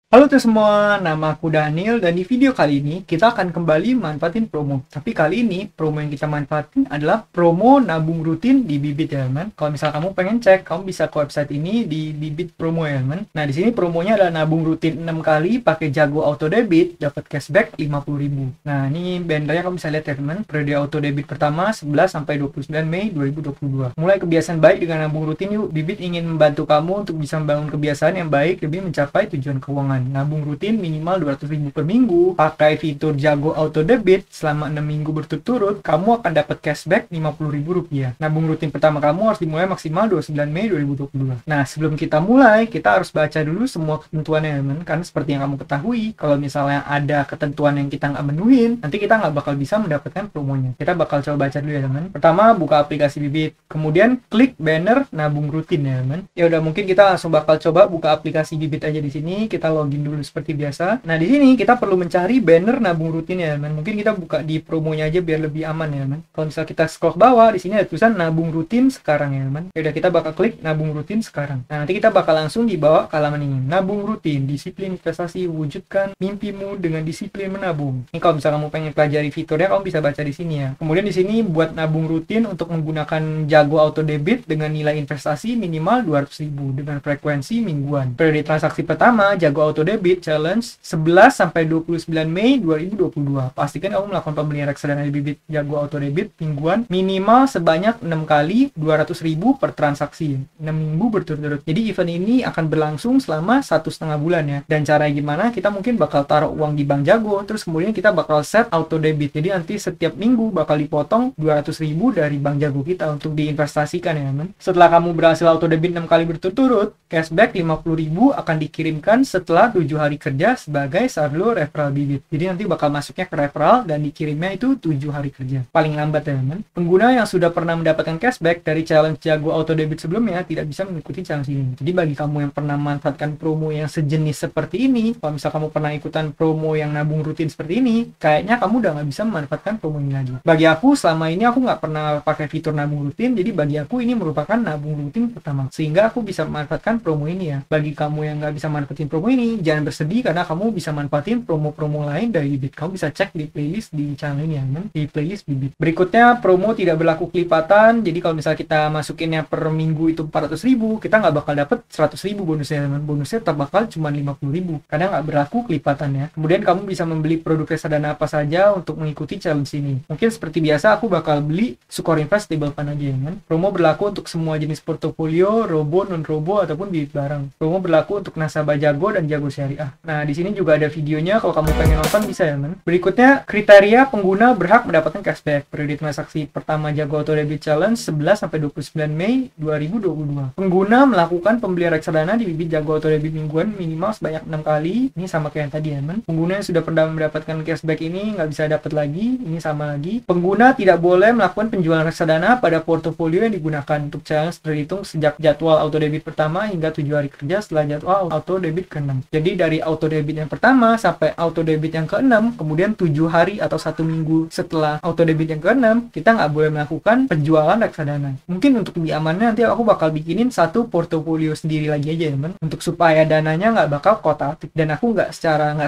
Halo tuh semua, nama aku Daniel dan di video kali ini kita akan kembali manfaatin promo. Tapi kali ini promo yang kita manfaatin adalah promo nabung rutin di Bibit ya teman. Kalau misal kamu pengen cek, kamu bisa ke website ini di Bibit promo ya teman. Nah di sini promonya adalah nabung rutin 6 kali pakai Jago Auto Debit dapat cashback 50.000. Nah ini bannernya kamu bisa lihat ya teman. Periode Auto Debit pertama 11 sampai 29 Mei 2022. Mulai kebiasaan baik dengan nabung rutin yuk. Bibit ingin membantu kamu untuk bisa membangun kebiasaan yang baik demi mencapai tujuan keuangan. Nabung rutin minimal 200.000 per minggu, pakai fitur Jago Auto Debit selama 6 minggu berturut-turut, kamu akan dapat cashback Rp50.000. Nabung rutin pertama kamu harus dimulai maksimal 29 Mei 2022. Nah, sebelum kita mulai, kita harus baca dulu semua ketentuannya, teman. Karena seperti yang kamu ketahui, kalau misalnya ada ketentuan yang kita nggak menuhin, nanti kita nggak bakal bisa mendapatkan promonya. Kita bakal coba baca dulu ya, teman. Pertama, buka aplikasi Bibit. Kemudian, klik banner nabung rutin ya, teman. Ya udah, mungkin kita langsung bakal coba buka aplikasi Bibit aja di sini. Kita login dulu seperti biasa. Nah, di sini kita perlu mencari banner nabung rutin ya, teman. Mungkin kita buka di promonya aja biar lebih aman ya, teman. Kalau misal kita scroll ke bawah, di sini ada tulisan nabung rutin sekarang ya, teman. Ya udah, kita bakal klik nabung rutin sekarang. Nah, nanti kita bakal langsung dibawa ke halaman ini. Nabung rutin, disiplin investasi, wujudkan mimpimu dengan disiplin menabung. Ini kalau misalnya kamu pengen pelajari fiturnya, kamu bisa baca di sini ya. Kemudian di sini buat nabung rutin untuk menggunakan Jago Auto Debit dengan nilai investasi minimal 200.000 dengan frekuensi mingguan. Periode transaksi pertama Jago Auto Debit Challenge 11 sampai 29 Mei 2022. Pastikan kamu melakukan pembelian reksadana di Bibit Jago Auto Debit mingguan minimal sebanyak 6 kali 200.000 per transaksi. 6 minggu berturut-turut. Jadi event ini akan berlangsung selama 1,5 bulan ya. Dan cara gimana? Kita mungkin bakal taruh uang di Bank Jago, terus kemudian kita bakal set auto debit. Jadi nanti setiap minggu bakal dipotong 200.000 dari Bank Jago kita untuk diinvestasikan ya, teman. Setelah kamu berhasil auto debit 6 kali berturut-turut, cashback 50.000 akan dikirimkan setelah 7 hari kerja sebagai saldo referral Bibit. Jadi nanti bakal masuknya ke referral dan dikirimnya itu 7 hari kerja. Paling lambat ya, teman. Pengguna yang sudah pernah mendapatkan cashback dari challenge Jago Auto Debit sebelumnya tidak bisa mengikuti challenge ini. Jadi bagi kamu yang pernah memanfaatkan promo yang sejenis seperti ini, kalau misal kamu pernah ikutan promo yang nabung rutin seperti ini, kayaknya kamu udah nggak bisa memanfaatkan promo ini lagi. Bagi aku, selama ini aku nggak pernah pakai fitur nabung rutin, jadi bagi aku ini merupakan nabung rutin pertama. Sehingga aku bisa memanfaatkan promo ini ya. Bagi kamu yang nggak bisa manfaatin promo ini, jangan bersedih karena kamu bisa manfaatin promo-promo lain dari Bibit. Kamu bisa cek di playlist di channel ini ya, di playlist Bibit. Berikutnya, promo tidak berlaku kelipatan. Jadi kalau misalnya kita masukinnya per minggu itu 400.000, kita nggak bakal dapet 100.000 bonusnya, teman. Bonusnya tetap bakal cuma 50.000 karena nggak berlaku kelipatan ya. Kemudian kamu bisa membeli produk reksadana apa saja untuk mengikuti challenge ini. Mungkin seperti biasa aku bakal beli Sukor Invest Stable Fund aja ya, teman. Promo berlaku untuk semua jenis portofolio, robo, non-robo ataupun Bibit barang. Promo berlaku untuk nasabah Jago dan Jago Syariah. Nah, di sini juga ada videonya, kalau kamu pengen nonton bisa ya, teman. Berikutnya, kriteria pengguna berhak mendapatkan cashback. Periode transaksi pertama Jago Auto Debit Challenge 11 sampai 29 Mei 2022. Pengguna melakukan pembelian reksadana di Bibit Jago Auto Debit mingguan minimal sebanyak 6 kali. Ini sama kayak yang tadi ya, teman. Pengguna yang sudah pernah mendapatkan cashback ini nggak bisa dapat lagi. Ini sama lagi. Pengguna tidak boleh melakukan penjualan reksadana pada portofolio yang digunakan untuk challenge terhitung sejak jadwal auto debit pertama hingga 7 hari kerja setelah jadwal auto debit ke-6. Jadi dari auto debit yang pertama sampai auto debit yang ke-6, kemudian 7 hari atau 1 minggu setelah auto debit yang ke-6, kita nggak boleh melakukan penjualan reksadana. Mungkin untuk lebih amannya nanti aku bakal bikinin satu portofolio sendiri lagi aja ya, teman. Untuk supaya dananya nggak bakal kotak dan aku nggak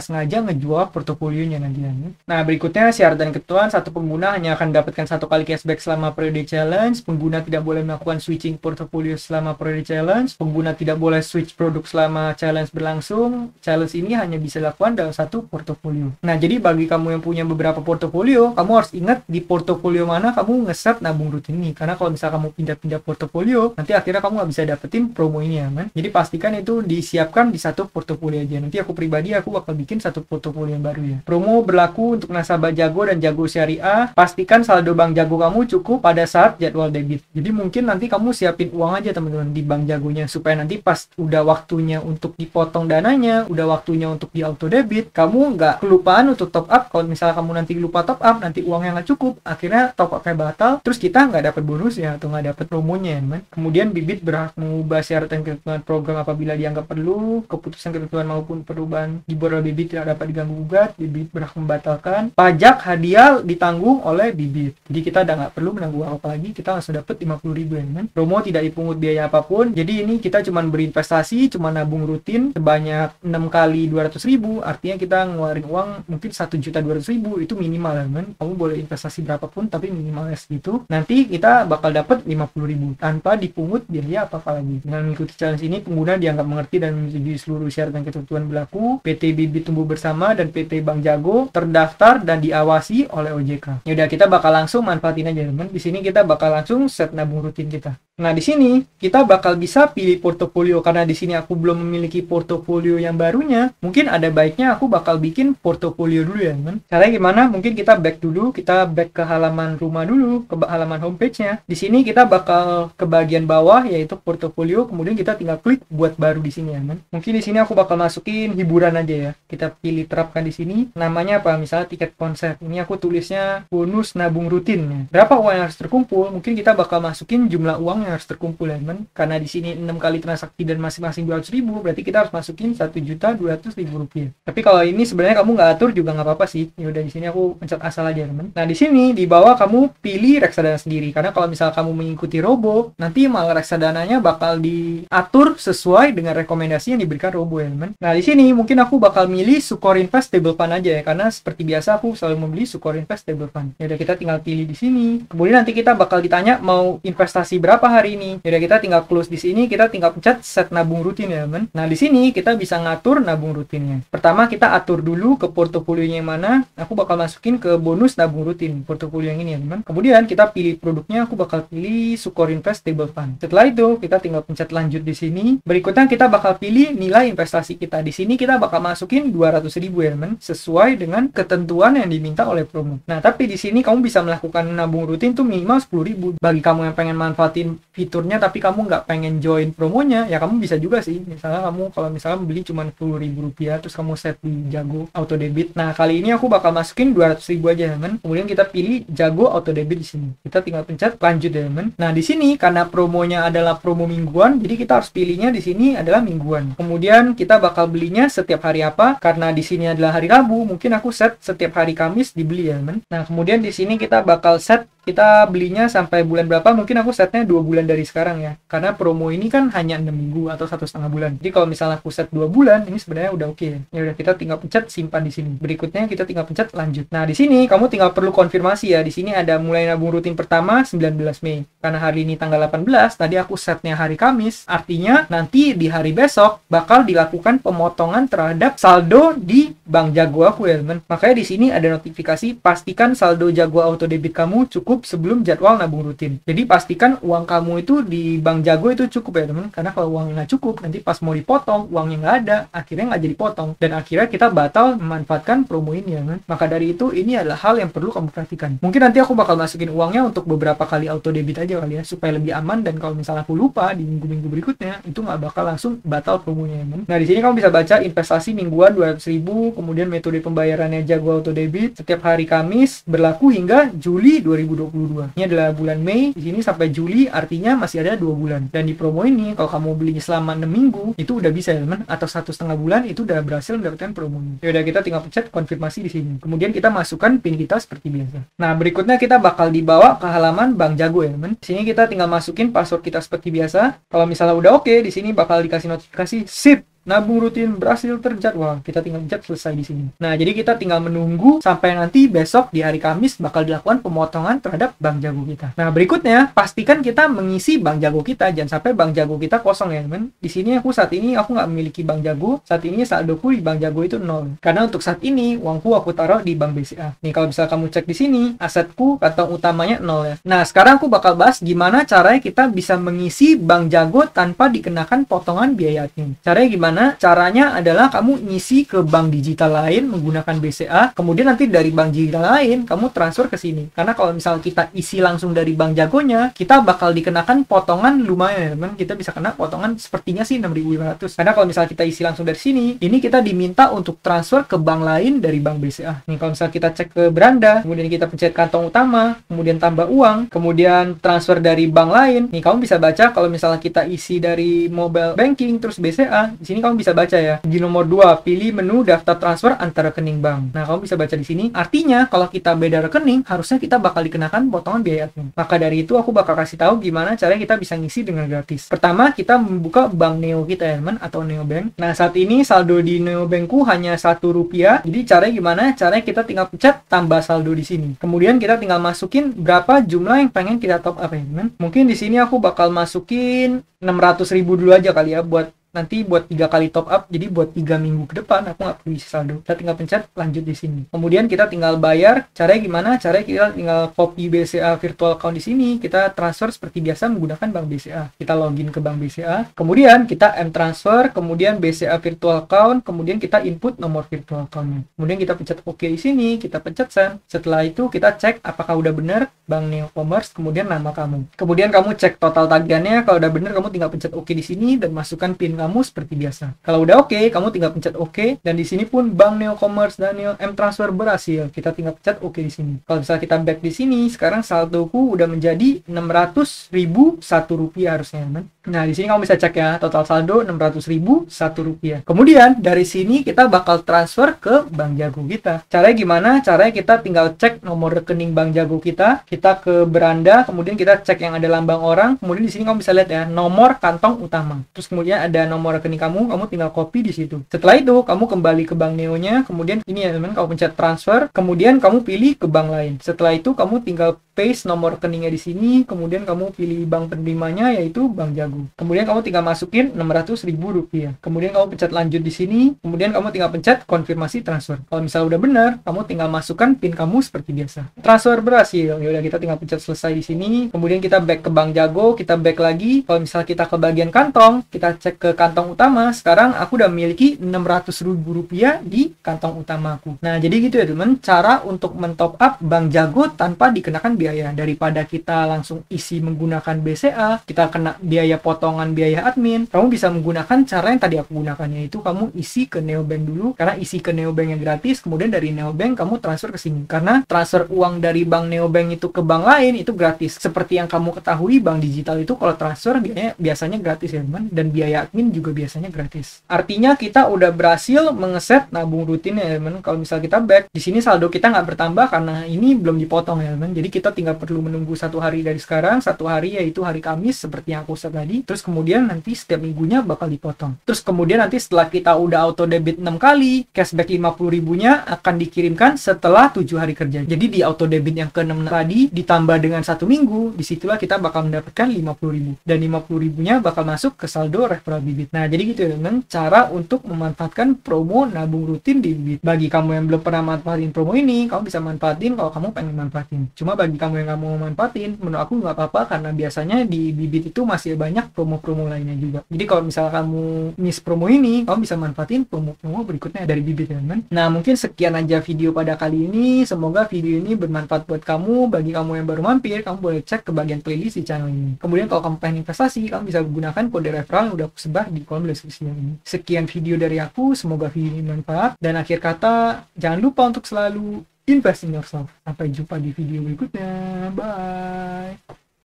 sengaja ngejual portofolionya nanti. Nah, berikutnya syarat dan ketentuan. Satu pengguna hanya akan mendapatkan 1 kali cashback selama periode challenge. Pengguna tidak boleh melakukan switching portofolio selama periode challenge. Pengguna tidak boleh switch produk selama challenge berlangsung. Challenge ini hanya bisa dilakukan dalam satu portofolio. Nah, jadi bagi kamu yang punya beberapa portofolio, kamu harus ingat di portofolio mana kamu ngeset nabung rutin ini. Karena kalau misalnya kamu pindah-pindah portofolio, nanti akhirnya kamu nggak bisa dapetin promo ini ya, man. Jadi pastikan itu disiapkan di satu portofolio aja. Nanti aku pribadi aku bakal bikin satu portofolio yang baru ya. Promo berlaku untuk nasabah Jago dan Jago Syariah. Pastikan saldo Bank Jago kamu cukup pada saat jadwal debit. Jadi mungkin nanti kamu siapin uang aja teman-teman di Bank Jagonya supaya nanti pas udah waktunya untuk dipotong dananya, udah waktunya untuk di auto debit, kamu nggak kelupaan untuk top up. Kalau misalnya kamu nanti lupa top up, nanti uangnya nggak cukup, akhirnya top upnya batal, terus kita nggak dapat bonusnya atau nggak dapat promonya, teman. Kemudian Bibit berhak mengubah syarat dan ketentuan program apabila dianggap perlu. Keputusan ketentuan maupun perubahan di borol Bibit tidak dapat diganggu gugat. Bibit berhak membatalkan. Pajak hadiah ditanggung oleh Bibit. Jadi kita udah nggak perlu menanggung apa lagi, kita langsung dapat 50.000 ya, teman. Promo tidak dipungut biaya apapun. Jadi ini kita cuma cuman berinvestasi, cuma nabung rutin sebanyak 6 kali 200.000, artinya kita ngeluarin uang mungkin 1.200.000, itu minimal ya teman. Kamu boleh investasi berapapun tapi minimalnya segitu. Nanti kita bakal dapat 50.000 tanpa dipungut biaya apa-apa lagi. Dengan mengikuti challenge ini, pengguna dianggap mengerti dan menyetujui seluruh syarat dan ketentuan berlaku. PT Bibit Tumbuh Bersama dan PT Bank Jago terdaftar dan diawasi oleh OJK. Yaudah, kita bakal langsung manfaatin aja teman. Di sini kita bakal langsung set nabung rutin kita. Nah, di sini kita bakal bisa pilih portofolio. Karena di sini aku belum memiliki portofolio yang barunya, mungkin ada baiknya aku bakal bikin portofolio dulu ya teman. Caranya gimana? Mungkin kita back dulu, kita back ke halaman rumah dulu, ke halaman homepage-nya. Di sini kita bakal ke bagian bawah yaitu portofolio, kemudian kita tinggal klik buat baru di sini ya teman. Mungkin di sini aku bakal masukin hiburan aja ya. Kita pilih terapkan di sini. Namanya apa? Misalnya tiket konser. Ini aku tulisnya bonus nabung rutin. Berapa uang yang harus terkumpul? Mungkin kita bakal masukin jumlah uang yang harus terkumpul ya teman. Karena di sini 6 kali transaksi dan masing-masing 200.000, berarti kita harus masukin 1.200.000 rupiah. Tapi kalau ini sebenarnya kamu nggak atur juga nggak apa-apa sih. Ya udah, di sini aku pencet asal aja teman. Nah, di sini di bawah kamu pilih reksadana sendiri. Karena kalau misal kamu mengikuti Robo, nanti malah reksadananya bakal diatur sesuai dengan rekomendasi yang diberikan Robo ya teman. Nah, di sini mungkin aku bakal milih Sukor Invest Stable Fund aja ya. Karena seperti biasa aku selalu membeli Sukor Invest Stable Fund. Ya udah, kita tinggal pilih di sini. Kemudian nanti kita bakal ditanya mau investasi berapa hari ini. Jadi kita tinggal close di sini, kita tinggal pencet set nabung rutin ya teman. Nah, di sini kita bisa ngatur nabung rutinnya. Pertama kita atur dulu ke portofolionya yang mana. Aku bakal masukin ke bonus nabung rutin portofolio yang ini ya teman. Kemudian kita pilih produknya, aku bakal pilih Sukor Invest Stable Fund. Setelah itu kita tinggal pencet lanjut di sini. Berikutnya kita bakal pilih nilai investasi kita. Di sini kita bakal masukin 200.000 ya teman, sesuai dengan ketentuan yang diminta oleh promo. Nah, tapi di sini kamu bisa melakukan nabung rutin tuh minimal 10.000. Bagi kamu yang pengen manfaatin fiturnya tapi kamu nggak pengen join promonya, ya kamu bisa juga sih. Misalnya kamu kalau misalnya beli cuma 10.000 rupiah terus kamu set di Jago auto debit. Nah, kali ini aku bakal masukin 200.000 aja teman. Kemudian kita pilih Jago auto debit di sini. Kita tinggal pencet lanjut ya teman. Nah, di sini karena promonya adalah promo mingguan, jadi kita harus pilihnya di sini adalah mingguan. Kemudian kita bakal belinya setiap hari apa? Karena di sini adalah hari Rabu, mungkin aku set setiap hari Kamis dibeli ya teman. Nah, kemudian di sini kita bakal set kita belinya sampai bulan berapa, mungkin aku setnya 2 bulan dari sekarang ya, karena promo ini kan hanya 6 minggu atau 1,5 bulan. Jadi kalau misalnya aku set 2 bulan, ini sebenarnya udah oke ya. Ya udah, kita tinggal pencet simpan di sini. Berikutnya kita tinggal pencet lanjut. Nah, di sini kamu tinggal perlu konfirmasi ya. Di sini ada mulai nabung rutin pertama 19 Mei. Karena hari ini tanggal 18, tadi aku setnya hari Kamis, artinya nanti di hari besok bakal dilakukan pemotongan terhadap saldo di Bank Jago aku ya teman. Makanya di sini ada notifikasi, pastikan saldo Jago auto debit kamu cukup sebelum jadwal nabung rutin. Jadi pastikan uang kamu itu di Bank Jago itu cukup ya teman. Karena kalau uangnya nggak cukup, nanti pas mau dipotong uangnya nggak ada, akhirnya nggak jadi potong dan akhirnya kita batal memanfaatkan promo ini ya teman. Maka dari itu ini adalah hal yang perlu kamu perhatikan. Mungkin nanti aku bakal masukin uangnya untuk beberapa kali auto debit aja kali ya, supaya lebih aman, dan kalau misalnya aku lupa di minggu-minggu berikutnya itu nggak bakal langsung batal promonya ya teman. Nah, di sini kamu bisa baca investasi mingguan 200.000, kemudian metode pembayarannya Jago auto debit setiap hari Kamis berlaku hingga Juli 2022. Ini adalah bulan Mei, di sini sampai Juli, artinya masih ada 2 bulan. Dan di promo ini kalau kamu belinya selama 6 minggu itu udah bisa ya teman, atau 1,5 bulan itu udah berhasil mendapatkan promonya. Ya udah, kita tinggal pencet konfirmasi di sini. Kemudian kita masukkan PIN kita seperti biasa. Nah, berikutnya kita bakal dibawa ke halaman Bank Jago ya teman. Di sini kita tinggal masukin password kita seperti biasa. Kalau misalnya udah oke, di sini bakal dikasih notifikasi sip, nabung rutin berhasil terjadwal. Kita tinggal pencet selesai di sini. Nah, jadi kita tinggal menunggu sampai nanti besok di hari Kamis bakal dilakukan pemotongan terhadap Bank Jago kita. Nah, berikutnya pastikan kita mengisi Bank Jago kita. Jangan sampai Bank Jago kita kosong ya teman. Di sini aku saat ini aku nggak memiliki Bank Jago. Saat ini saldoku di Bank Jago itu 0. Karena untuk saat ini uangku aku taruh di Bank BCA. Nih, kalau bisa kamu cek di sini, asetku kantong utamanya 0 ya. Nah, sekarang aku bakal bahas gimana caranya kita bisa mengisi Bank Jago tanpa dikenakan potongan biaya admin. Caranya gimana? Caranya adalah kamu ngisi ke bank digital lain menggunakan BCA, kemudian nanti dari bank digital lain kamu transfer ke sini. Karena kalau misal kita isi langsung dari Bank Jagonya, kita bakal dikenakan potongan lumayan ya teman. Kita bisa kena potongan sepertinya sih 6.500. Karena kalau misal kita isi langsung dari sini, ini kita diminta untuk transfer ke bank lain dari Bank BCA. Nih, kalau misal kita cek ke beranda, kemudian kita pencet kantong utama, kemudian tambah uang, kemudian transfer dari bank lain. Nih, kamu bisa baca kalau misalnya kita isi dari mobile banking terus BCA, di sini sini kamu bisa baca ya. Di nomor 2, pilih menu daftar transfer antar rekening bank. Nah, kamu bisa baca di sini. Artinya, kalau kita beda rekening, harusnya kita bakal dikenakan potongan biaya admin. Maka dari itu, aku bakal kasih tahu gimana caranya kita bisa ngisi dengan gratis. Pertama, kita membuka bank Neo kita ya, teman, atau Neobank. Nah, saat ini saldo di Neobankku hanya Rp1. Jadi, caranya gimana? Caranya kita tinggal pencet tambah saldo di sini. Kemudian kita tinggal masukin berapa jumlah yang pengen kita top up ya, teman. Mungkin di sini aku bakal masukin 600.000 dulu aja kali ya, buat nanti buat 3 kali top up, jadi buat 3 minggu ke depan aku nggak perlu isi saldo. Kita tinggal pencet lanjut di sini. Kemudian kita tinggal bayar. Caranya gimana? Caranya kita tinggal copy BCA virtual account di sini, kita transfer seperti biasa menggunakan bank BCA. Kita login ke bank BCA, kemudian kita M-transfer, kemudian BCA virtual account, kemudian kita input nomor virtual accountnya. Kemudian kita pencet OK di sini, kita pencet send. Setelah itu kita cek apakah udah benar Bank Neo Commerce, kemudian nama kamu. Kemudian kamu cek total tagihannya, kalau udah benar kamu tinggal pencet OK di sini dan masukkan PIN kamu seperti biasa. Kalau udah oke, kamu tinggal pencet OK, dan di sini pun Bank Neo Commerce dan Neo M Transfer berhasil. Kita tinggal pencet OK di sini. Kalau misalnya kita back di sini, sekarang saldoku udah menjadi Rp600.001 harusnya, teman. Nah, di sini kamu bisa cek ya, total saldo Rp600.001. Kemudian dari sini kita bakal transfer ke Bank Jago kita. Caranya gimana? Caranya kita tinggal cek nomor rekening Bank Jago kita ke beranda, kemudian kita cek yang ada lambang orang, kemudian di sini kamu bisa lihat ya, nomor kantong utama. Terus kemudian ada nomor rekening kamu tinggal copy di situ. Setelah itu, kamu kembali ke Bank Neo-nya, kemudian ini ya teman, kamu pencet transfer, kemudian kamu pilih ke bank lain. Setelah itu, kamu tinggal paste nomor rekeningnya di sini, kemudian kamu pilih bank penerimanya yaitu Bank Jago. Kemudian kamu tinggal masukin Rp600.000. Kemudian kamu pencet lanjut di sini, kemudian kamu tinggal pencet konfirmasi transfer. Kalau misalnya udah benar, kamu tinggal masukkan PIN kamu seperti biasa. Transfer berhasil. Ya udah, kita tinggal pencet selesai di sini. Kemudian kita back ke Bank Jago, kita back lagi. Kalau misalnya kita ke bagian kantong, kita cek ke kantong utama. Sekarang aku udah memiliki Rp600.000 di kantong utamaku. Nah, jadi gitu ya teman, cara untuk mentop up Bank Jago tanpa dikenakan biaya. Daripada kita langsung isi menggunakan BCA, kita kena biaya potongan biaya admin, kamu bisa menggunakan cara yang tadi aku gunakan, yaitu kamu isi ke Neobank dulu, karena isi ke Neobank yang gratis, kemudian dari Neobank kamu transfer ke sini. Karena transfer uang dari bank Neobank itu ke bank lain itu gratis. Seperti yang kamu ketahui, bank digital itu kalau transfer biasanya gratis ya teman, dan biaya admin juga biasanya gratis. Artinya kita udah berhasil mengeset nabung rutin ya teman. Kalau misal kita back, di sini saldo kita nggak bertambah karena ini belum dipotong ya teman. Jadi kita tinggal perlu menunggu 1 hari dari sekarang, 1 hari yaitu hari Kamis seperti yang aku set tadi. Terus kemudian nanti setiap minggunya bakal dipotong. Terus kemudian nanti setelah kita udah auto debit 6 kali, cashback 50.000-nya akan dikirimkan setelah 7 hari kerja. Jadi di auto debit yang ke-6 tadi ditambah dengan 1 minggu, disitulah kita bakal mendapatkan 50.000. Dan 50.000-nya bakal masuk ke saldo referral Bibit. Nah, jadi gitu ya teman, cara untuk memanfaatkan promo nabung rutin di Bibit. Bagi kamu yang belum pernah manfaatin promo ini, kamu bisa manfaatin kalau kamu pengen manfaatin. Cuma bagi kamu yang nggak mau manfaatin, menurut aku nggak apa-apa, karena biasanya di Bibit itu masih banyak promo-promo lainnya juga. Jadi kalau misalnya kamu miss promo ini, kamu bisa manfaatin promo-promo berikutnya dari Bibit ya teman. Nah, mungkin sekian aja video pada kali ini. Semoga video ini bermanfaat buat kamu. Bagi kamu yang baru mampir, kamu boleh cek ke bagian playlist di channel ini. Kemudian kalau kamu pengen investasi, kamu bisa gunakan kode referral yang udah aku sebar di kolom deskripsi ini. Sekian video dari aku, semoga video ini bermanfaat. Dan akhir kata, jangan lupa untuk selalu invest in yourself. Sampai jumpa di video berikutnya. Bye.